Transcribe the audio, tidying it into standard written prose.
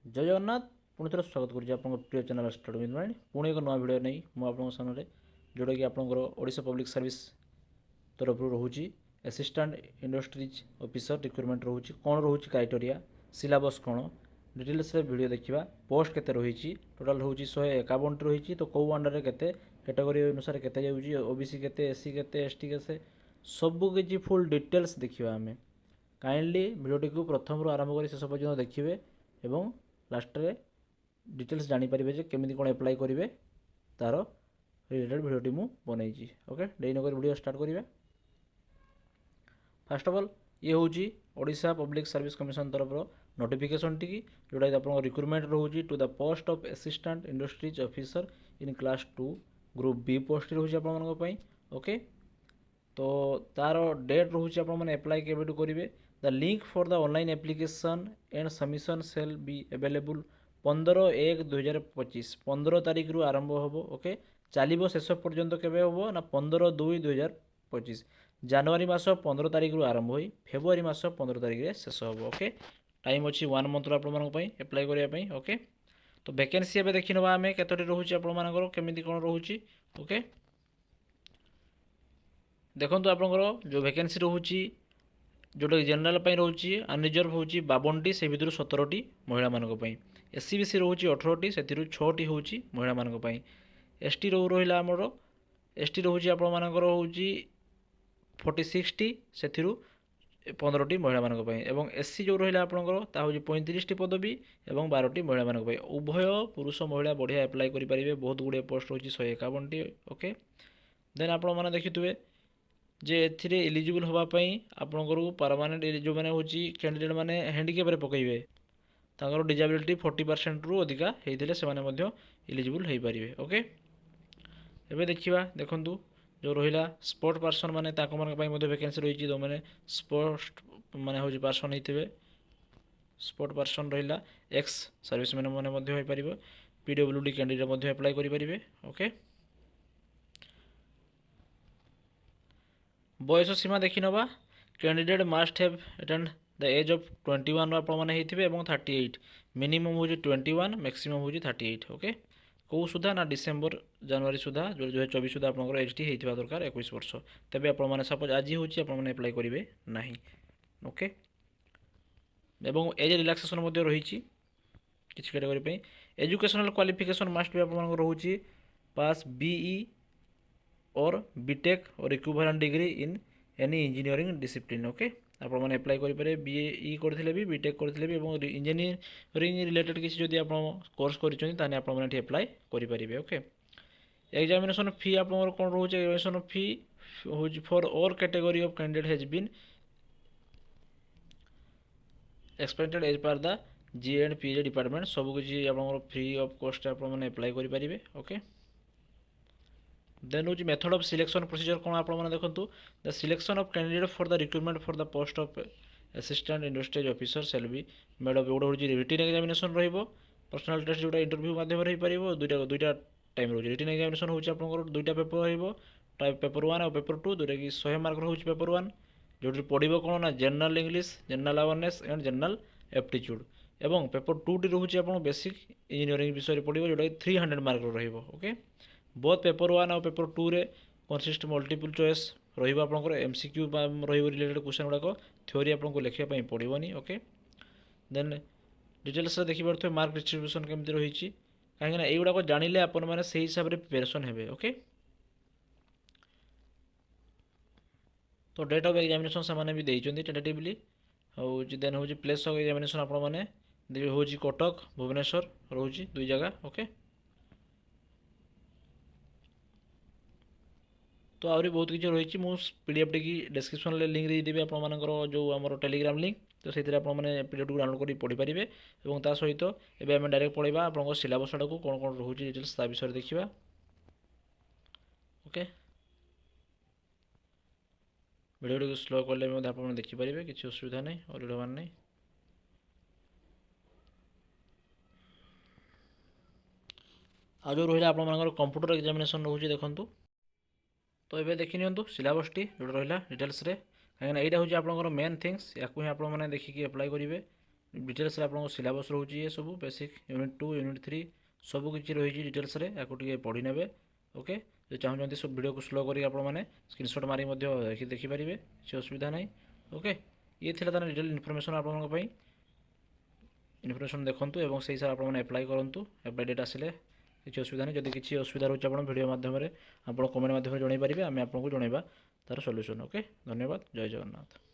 जय जगन्नाथ। पुणी थोड़ा स्वागत करुँच आप प्रिय चैनल स्टार्ट विथ माइंड पुणी एक नुआ भिडियो नहीं मुझे सामने जोटा कि आपंकर ओडिशा पब्लिक सर्विस तरफ रोचे असिस्टेंट इंडस्ट्रीज ऑफिसर रिक्रुटमेंट रोचे कौन रोचे क्राइटेरिया सिलेबस कौन डिटेल्स वीडियो देखा पोस्ट केते रही टोटाल हूँ 151 रही तो कौ अंडर के कैटेगोरी अनुसार के ओबीसी के एससी के एसटी के सबू किसी फुल डिटेल्स देखा आम काइंडली भिडियोटी को प्रथम रू आरंभ कर शेष पर्यटन देखिए एवं लास्टरे डिटेल्स जानीपारे जे केमी कौन एप्लाय करेंगे तार रिलेटेड भिडियोटी मुझे बनई ओके डेरी नक भिडियो स्टार्ट करिए। फास्ट अफ ऑल ये हूँ ओडिशा पब्लिक सर्विस कमिशन तरफ नोटिफिकेशन टी जोटा आप रिक्रुटमेंट रोचे to the post of assistant industries officer in class 2 group B post रोचे आप ओके। तो तार डेट रोचे आपने एप्लाय केबेटू करेंगे the link for the online application and submission shall be available 15/1/2025 15 तारीख रु आरंभ हम ओके चलो शेष पर्यंत केवे हम ना 15/2/2025 जनवरी मास 15 तारीख रु आरंभ हो फेब्रुआरी मास 15 तारीख रे शेष हम ओके टाइम अच्छी 1 मंथ एप्लाय करने ओके। तो वैकेंसी एवं देखी ना आम कतोटी रोचे आपमि कौन रोचे ओके देखो आपंकर जो वैकेंसी रोचे जोटा जेनराल रोचे अनरिजर्व हूँ 52टी से भितर 17टी महिला मानी एससी बीसी रोचे 18टी से 6टी हूँ महिला मानी एसटी रहा आमर एसटी रोचे आपर हूँ 46टी से 15टी महिला मानी एवं एससी जो रहा आपंकर हूँ 35टी पदवी और 12टी महिला मानी उभय पुरुष महिला बढ़िया एप्लाय करेंगे बहुत गुड़े पोस्ट रोचे 151टी ओके। देन आप देखिए जे एथिरे एलिजिबल होगापाई आपंकर परमानेंट जो मैंने हूँ कैंडिडेट मैंने हैंडिकैप्रे पकड़े तांकर डिजाबिलिटी 40% रु अधिका होते से एलिजिबल हो पारे ओके। एबे देखा देखूँ जो रहा स्पोर्ट पर्सन मैंने वैकेंसी रही जो मैंने स्पोर्ट माने हूँ पर्सन होते स्पोर्ट पर्सन रहा एक्स सर्विस मैंने हो पार पीडब्ल्यूडी कैंडिडेट एप्लाय करेंगे ओके। बयस सीमा देखी नवा candidate must have attend the age of 21 आपने 38 मिनिमम हूँ 21 मैक्सिमम हूँ 38 ओके कौ सुधा ना डिसेम्बर जनवरी सुधा जो 2024 सुधा आप एज टी होता दरकार 21 वर्ष तेज आपने सपोज आज हूँ आपने एप्लाय करेंगे ना ओके। एवं एज रिलैक्सेशन रही किसी कैटेगोरी एजुकेशनल क्वालिफिकेशन मस्ट भी आप रोचे पास बीई और बीटेक और equivalent degree in any engineering discipline okay आपने एप्लाय करेंगे बीई करते भी बीटेक करते भी इंजीनियरिंग रिलेटेड किसी जब आप कोर्स कर एप्लाय करेंगे ओके। एग्जामिनेशन फी आप कौन रोचे एग्जामिनेशन फी हूँ for all category of candidate has been expected as per the G and PG department सबकि आप फ्री ऑफ कॉस्ट आपने एप्लाय करेंगे ओके। देन हूँ मेथड ऑफ सिलेक्शन प्रोसीजर कौन आपने देखो the selection of candidate for the recruitment for the post of assistant industries officer shall be made of गोटे हूँ रिटन एग्जामिनेशन पर्सनाल टेस्ट जो interview माध्यम हो पार दुईटा टाइम रोज रिटन एग्जामिनेशन हूँ आप दुईटा पेपर पेपर 1 और पेपर 2 जोटा कि 100 मार्क हूँ पेपर 1 जो पढ़ो कौन ना general English general awareness and general aptitude एवं पेपर 2 टी रोचे आप बेसिक इंजीनियरिंग विषय पढ़ो जोटा कि 300 मार्क ओके। बोथ पेपर 1 और पेपर 2 रे कंसिस्ट मल्टीपल चॉइस रही आपंकर एमसीक्यू रिलेटेड क्वेश्चन गुड़ाक थ्योरी आपको लिखापी पड़ोनी ओके। देन डिटेल्स देखी पारे मार्क डिस्ट्रीब्यूशन केमती रही कहीं युवाक जानिले आपने से हिसाब से प्रिपेरेसन हे ओके। तो डेट ऑफ एग्जामिनेशन से भी देते टेंटेटिवली हूँ देन हूँ प्लेस ऑफ एग्जामिनेशन आपने हूँ कटक भुवनेश्वर रोचे दुई जगह ओके। तो आहरी बहुत किसी रही मुझे पीडीएफ टी डिस्क्रिप्शन लिंक देदेवी आपर जो आम टेलीग्राम लिंक तो से आपने पीडीएफ को डाउनलोड कर पढ़ीपारे और सहित एवं आम डायरेक्ट पढ़ा आप सिलेबस आड़ को कौन कौन रोचे डिटेल्स विषय देखा ओके। भिडियो स्लो कले आप देखिपारे किसी असुविधा नहीं और हबार नहीं आ जो रहा आप कंप्यूटर एग्जामिनेशन रोचे देखूँ। तो ये देखी नि सिलेबस टी जो रहा डिटेल्स कहीं यहाँ हूँ आप मेन थिंग्स या ही आपने देखिए एप्लाय करेंगे डिटेल्स आपको सिलेबस रोचे ये सब बेसिक यूनिट 2 यूनिट 3 सब किसी रही डिटेल्स या पढ़ी ने ओके जो चाहते सब वीडियो को स्लो करी आपने स्क्रीनशॉट मारी देखिपारे किसी असुविधा ना ओके ये थी तार डिटेल इनफर्मेशन आपंप इनफर्मेशन देखूँ और से हिसाब से अप्लाई करूँ अप्लाई डेट आसिले किसी असुविधा नहीं जब किसी असुविधा रोचे आप वीडियो माध्यम आप कमेंट माध्यम जनई पारे आम आपको जनइबा तार सल्यूशन ओके धन्यवाद जय जगन्नाथ।